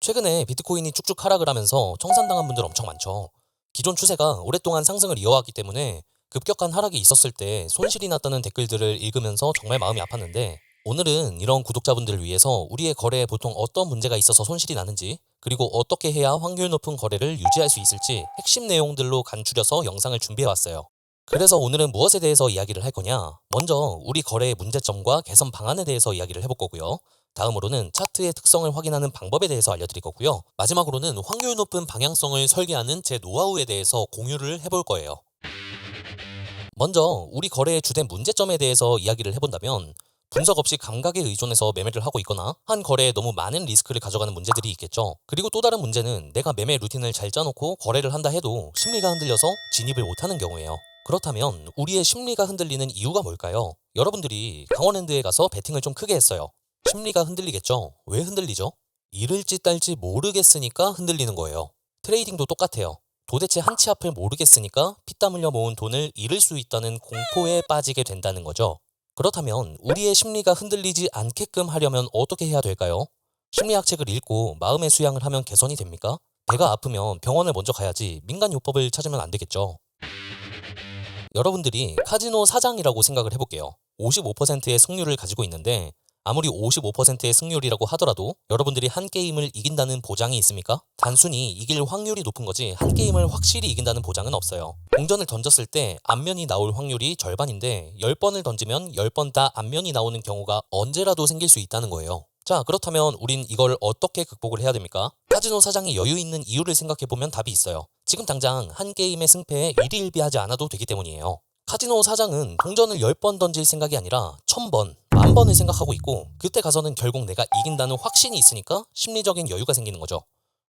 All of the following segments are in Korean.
최근에 비트코인이 쭉쭉 하락을 하면서 청산당한 분들 엄청 많죠. 기존 추세가 오랫동안 상승을 이어왔기 때문에 급격한 하락이 있었을 때 손실이 났다는 댓글들을 읽으면서 정말 마음이 아팠는데, 오늘은 이런 구독자분들을 위해서 우리의 거래에 보통 어떤 문제가 있어서 손실이 나는지, 그리고 어떻게 해야 확률 높은 거래를 유지할 수 있을지 핵심 내용들로 간추려서 영상을 준비해왔어요. 그래서 오늘은 무엇에 대해서 이야기를 할 거냐? 먼저 우리 거래의 문제점과 개선 방안에 대해서 이야기를 해볼 거고요. 다음으로는 차트의 특성을 확인하는 방법에 대해서 알려드릴 거고요. 마지막으로는 확률 높은 방향성을 설계하는 제 노하우에 대해서 공유를 해볼 거예요. 먼저 우리 거래의 주된 문제점에 대해서 이야기를 해본다면, 분석 없이 감각에 의존해서 매매를 하고 있거나 한 거래에 너무 많은 리스크를 가져가는 문제들이 있겠죠. 그리고 또 다른 문제는 내가 매매 루틴을 잘 짜놓고 거래를 한다 해도 심리가 흔들려서 진입을 못하는 경우예요. 그렇다면 우리의 심리가 흔들리는 이유가 뭘까요? 여러분들이 강원랜드에 가서 베팅을 좀 크게 했어요. 심리가 흔들리겠죠? 왜 흔들리죠? 잃을지 딸지 모르겠으니까 흔들리는 거예요. 트레이딩도 똑같아요. 도대체 한 치 앞을 모르겠으니까 피땀 흘려 모은 돈을 잃을 수 있다는 공포에 빠지게 된다는 거죠. 그렇다면 우리의 심리가 흔들리지 않게끔 하려면 어떻게 해야 될까요? 심리학 책을 읽고 마음의 수양을 하면 개선이 됩니까? 배가 아프면 병원을 먼저 가야지 민간요법을 찾으면 안 되겠죠. 여러분들이 카지노 사장이라고 생각을 해볼게요. 55%의 승률을 가지고 있는데, 아무리 55%의 승률이라고 하더라도 여러분들이 한 게임을 이긴다는 보장이 있습니까? 단순히 이길 확률이 높은 거지 한 게임을 확실히 이긴다는 보장은 없어요. 공전을 던졌을 때 앞면이 나올 확률이 절반인데 10번을 던지면 10번 다 앞면이 나오는 경우가 언제라도 생길 수 있다는 거예요. 자, 그렇다면 우린 이걸 어떻게 극복을 해야 됩니까? 카지노 사장이 여유 있는 이유를 생각해보면 답이 있어요. 지금 당장 한 게임의 승패에 일희일비하지 않아도 되기 때문이에요. 카지노 사장은 동전을 10번 던질 생각이 아니라 1000번, 10,000번을 생각하고 있고, 그때 가서는 결국 내가 이긴다는 확신이 있으니까 심리적인 여유가 생기는 거죠.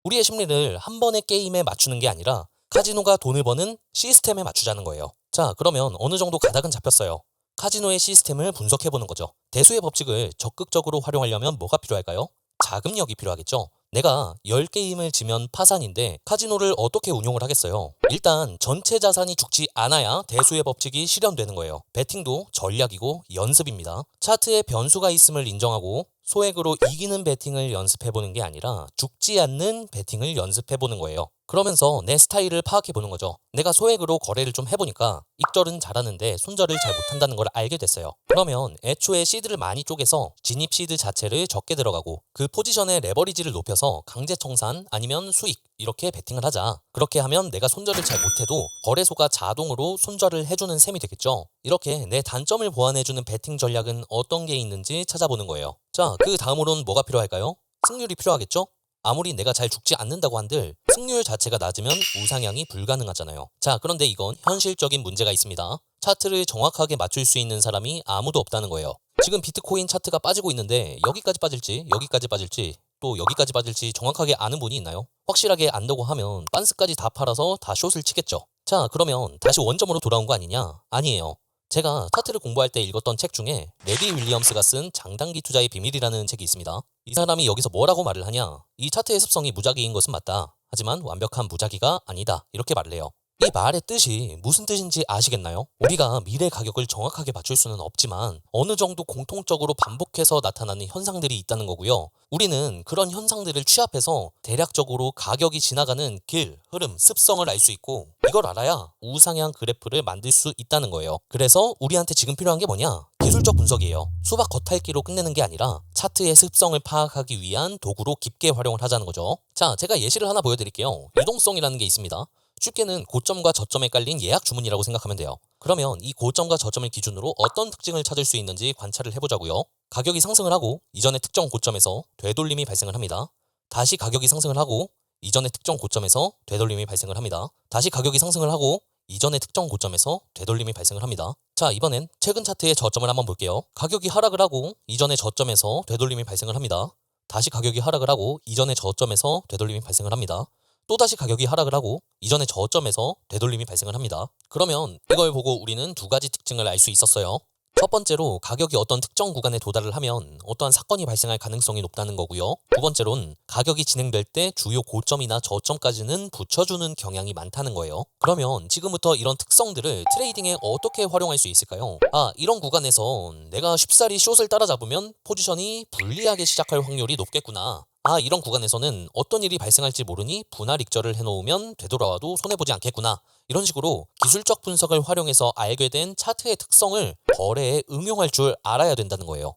우리의 심리를 한 번의 게임에 맞추는 게 아니라 카지노가 돈을 버는 시스템에 맞추자는 거예요. 자, 그러면 어느 정도 가닥은 잡혔어요. 카지노의 시스템을 분석해보는 거죠. 대수의 법칙을 적극적으로 활용하려면 뭐가 필요할까요? 자금력이 필요하겠죠. 내가 10게임을 지면 파산인데 카지노를 어떻게 운용을 하겠어요? 일단 전체 자산이 죽지 않아야 대수의 법칙이 실현되는 거예요. 베팅도 전략이고 연습입니다. 차트에 변수가 있음을 인정하고 소액으로 이기는 베팅을 연습해보는 게 아니라 죽지 않는 베팅을 연습해보는 거예요. 그러면서 내 스타일을 파악해보는 거죠. 내가 소액으로 거래를 좀 해보니까 익절은 잘하는데 손절을 잘 못한다는 걸 알게 됐어요. 그러면 애초에 시드를 많이 쪼개서 진입 시드 자체를 적게 들어가고 그 포지션의 레버리지를 높여서 강제 청산 아니면 수익 이렇게 베팅을 하자. 그렇게 하면 내가 손절을 잘 못해도 거래소가 자동으로 손절을 해주는 셈이 되겠죠. 이렇게 내 단점을 보완해주는 베팅 전략은 어떤 게 있는지 찾아보는 거예요. 자, 그 다음으로는 뭐가 필요할까요? 승률이 필요하겠죠? 아무리 내가 잘 죽지 않는다고 한들 승률 자체가 낮으면 우상향이 불가능하잖아요. 자, 그런데 이건 현실적인 문제가 있습니다. 차트를 정확하게 맞출 수 있는 사람이 아무도 없다는 거예요. 지금 비트코인 차트가 빠지고 있는데 여기까지 빠질지 여기까지 빠질지 또 여기까지 빠질지 정확하게 아는 분이 있나요? 확실하게 안다고 하면 빤스까지 다 팔아서 다 숏을 치겠죠. 자, 그러면 다시 원점으로 돌아온 거 아니냐? 아니에요. 제가 차트를 공부할 때 읽었던 책 중에 레비 윌리엄스가 쓴 장단기 투자의 비밀이라는 책이 있습니다. 이 사람이 여기서 뭐라고 말을 하냐? 이 차트의 습성이 무작위인 것은 맞다. 하지만 완벽한 무작위가 아니다. 이렇게 말을 해요. 이 말의 뜻이 무슨 뜻인지 아시겠나요? 우리가 미래 가격을 정확하게 맞출 수는 없지만 어느 정도 공통적으로 반복해서 나타나는 현상들이 있다는 거고요. 우리는 그런 현상들을 취합해서 대략적으로 가격이 지나가는 길, 흐름, 습성을 알 수 있고, 이걸 알아야 우상향 그래프를 만들 수 있다는 거예요. 그래서 우리한테 지금 필요한 게 뭐냐? 기술적 분석이에요. 수박 겉핥기로 끝내는 게 아니라 차트의 습성을 파악하기 위한 도구로 깊게 활용을 하자는 거죠. 자, 제가 예시를 하나 보여드릴게요. 유동성이라는 게 있습니다. 쉽게는 고점과 저점에 깔린 예약 주문이라고 생각하면 돼요. 그러면 이 고점과 저점을 기준으로 어떤 특징을 찾을 수 있는지 관찰을 해보자고요. 가격이 상승을 하고 이전의 특정 고점에서 되돌림이 발생을 합니다. 다시 가격이 상승을 하고 이전의 특정 고점에서 되돌림이 발생을 합니다. 다시 가격이 상승을 하고 이전의 특정 고점에서 되돌림이 발생을 합니다. 자, 이번엔 최근 차트의 저점을 한번 볼게요. 가격이 하락을 하고 이전의 저점에서 되돌림이 발생을 합니다. 다시 가격이 하락을 하고 이전의 저점에서 되돌림이 발생을 합니다. 또다시 가격이 하락을 하고 이전의 저점에서 되돌림이 발생을 합니다. 그러면 이걸 보고 우리는 두 가지 특징을 알 수 있었어요. 첫 번째로 가격이 어떤 특정 구간에 도달을 하면 어떠한 사건이 발생할 가능성이 높다는 거고요. 두 번째로는 가격이 진행될 때 주요 고점이나 저점까지는 붙여주는 경향이 많다는 거예요. 그러면 지금부터 이런 특성들을 트레이딩에 어떻게 활용할 수 있을까요? 이런 구간에서 내가 쉽사리 숏을 따라잡으면 포지션이 불리하게 시작할 확률이 높겠구나. 이런 구간에서는 어떤 일이 발생할지 모르니 분할 익절을 해놓으면 되돌아와도 손해보지 않겠구나. 이런 식으로 기술적 분석을 활용해서 알게 된 차트의 특성을 거래에 응용할 줄 알아야 된다는 거예요.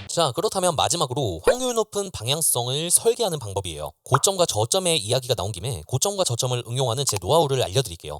자, 그렇다면 마지막으로 확률 높은 방향성을 설계하는 방법이에요. 고점과 저점의 이야기가 나온 김에 고점과 저점을 응용하는 제 노하우를 알려드릴게요.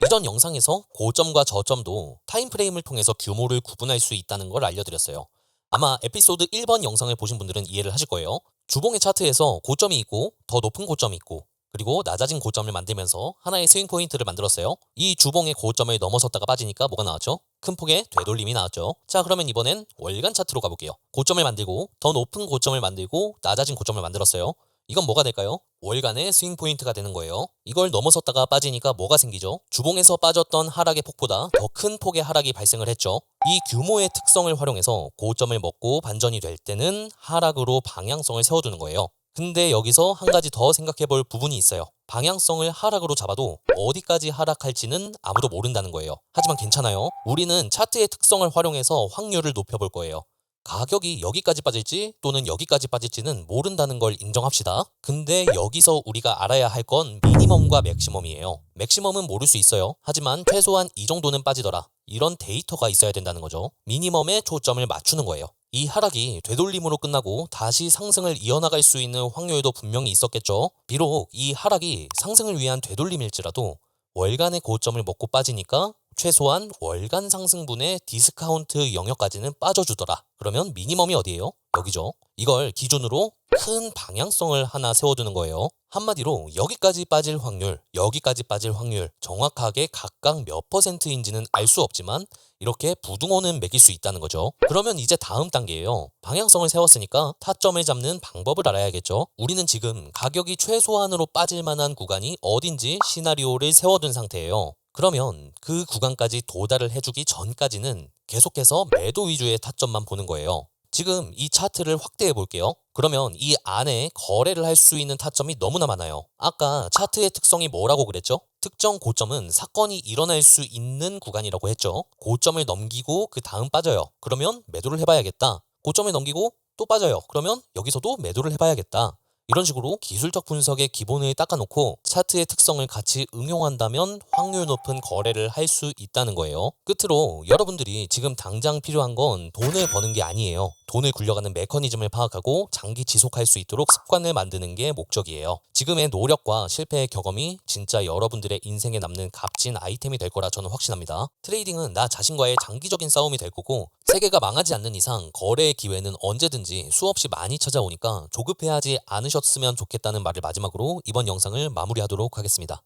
이전 영상에서 고점과 저점도 타임프레임을 통해서 규모를 구분할 수 있다는 걸 알려드렸어요. 아마 에피소드 1번 영상을 보신 분들은 이해를 하실 거예요. 주봉의 차트에서 고점이 있고 더 높은 고점이 있고 그리고 낮아진 고점을 만들면서 하나의 스윙 포인트를 만들었어요. 이 주봉의 고점을 넘어섰다가 빠지니까 뭐가 나왔죠? 큰 폭의 되돌림이 나왔죠. 자, 그러면 이번엔 월간 차트로 가볼게요. 고점을 만들고 더 높은 고점을 만들고 낮아진 고점을 만들었어요. 이건 뭐가 될까요? 월간의 스윙 포인트가 되는 거예요. 이걸 넘어섰다가 빠지니까 뭐가 생기죠? 주봉에서 빠졌던 하락의 폭보다 더 큰 폭의 하락이 발생을 했죠. 이 규모의 특성을 활용해서 고점을 먹고 반전이 될 때는 하락으로 방향성을 세워두는 거예요. 근데 여기서 한 가지 더 생각해 볼 부분이 있어요. 방향성을 하락으로 잡아도 어디까지 하락할지는 아무도 모른다는 거예요. 하지만 괜찮아요. 우리는 차트의 특성을 활용해서 확률을 높여볼 거예요. 가격이 여기까지 빠질지 또는 여기까지 빠질지는 모른다는 걸 인정합시다. 근데 여기서 우리가 알아야 할 건 미니멈과 맥시멈이에요. 맥시멈은 모를 수 있어요. 하지만 최소한 이 정도는 빠지더라. 이런 데이터가 있어야 된다는 거죠. 미니멈에 초점을 맞추는 거예요. 이 하락이 되돌림으로 끝나고 다시 상승을 이어나갈 수 있는 확률도 분명히 있었겠죠. 비록 이 하락이 상승을 위한 되돌림일지라도 월간의 고점을 먹고 빠지니까 최소한 월간 상승분의 디스카운트 영역까지는 빠져주더라. 그러면 미니멈이 어디예요? 여기죠. 이걸 기준으로 큰 방향성을 하나 세워두는 거예요. 한마디로 여기까지 빠질 확률, 여기까지 빠질 확률 정확하게 각각 몇 %인지는 알 수 없지만 이렇게 부등호는 매길 수 있다는 거죠. 그러면 이제 다음 단계예요. 방향성을 세웠으니까 타점을 잡는 방법을 알아야겠죠. 우리는 지금 가격이 최소한으로 빠질 만한 구간이 어딘지 시나리오를 세워둔 상태예요. 그러면 그 구간까지 도달을 해주기 전까지는 계속해서 매도 위주의 타점만 보는 거예요. 지금 이 차트를 확대해 볼게요. 그러면 이 안에 거래를 할 수 있는 타점이 너무나 많아요. 아까 차트의 특성이 뭐라고 그랬죠? 특정 고점은 사건이 일어날 수 있는 구간이라고 했죠. 고점을 넘기고 그 다음 빠져요. 그러면 매도를 해봐야겠다. 고점을 넘기고 또 빠져요. 그러면 여기서도 매도를 해봐야겠다. 이런 식으로 기술적 분석의 기본을 닦아놓고 차트의 특성을 같이 응용한다면 확률 높은 거래를 할 수 있다는 거예요. 끝으로 여러분들이 지금 당장 필요한 건 돈을 버는 게 아니에요. 돈을 굴려가는 메커니즘을 파악하고 장기 지속할 수 있도록 습관을 만드는 게 목적이에요. 지금의 노력과 실패의 경험이 진짜 여러분들의 인생에 남는 값진 아이템이 될 거라 저는 확신합니다. 트레이딩은 나 자신과의 장기적인 싸움이 될 거고 세계가 망하지 않는 이상 거래의 기회는 언제든지 수없이 많이 찾아오니까 조급해하지 않으셨으면 좋겠다는 말을 마지막으로 이번 영상을 마무리하도록 하겠습니다.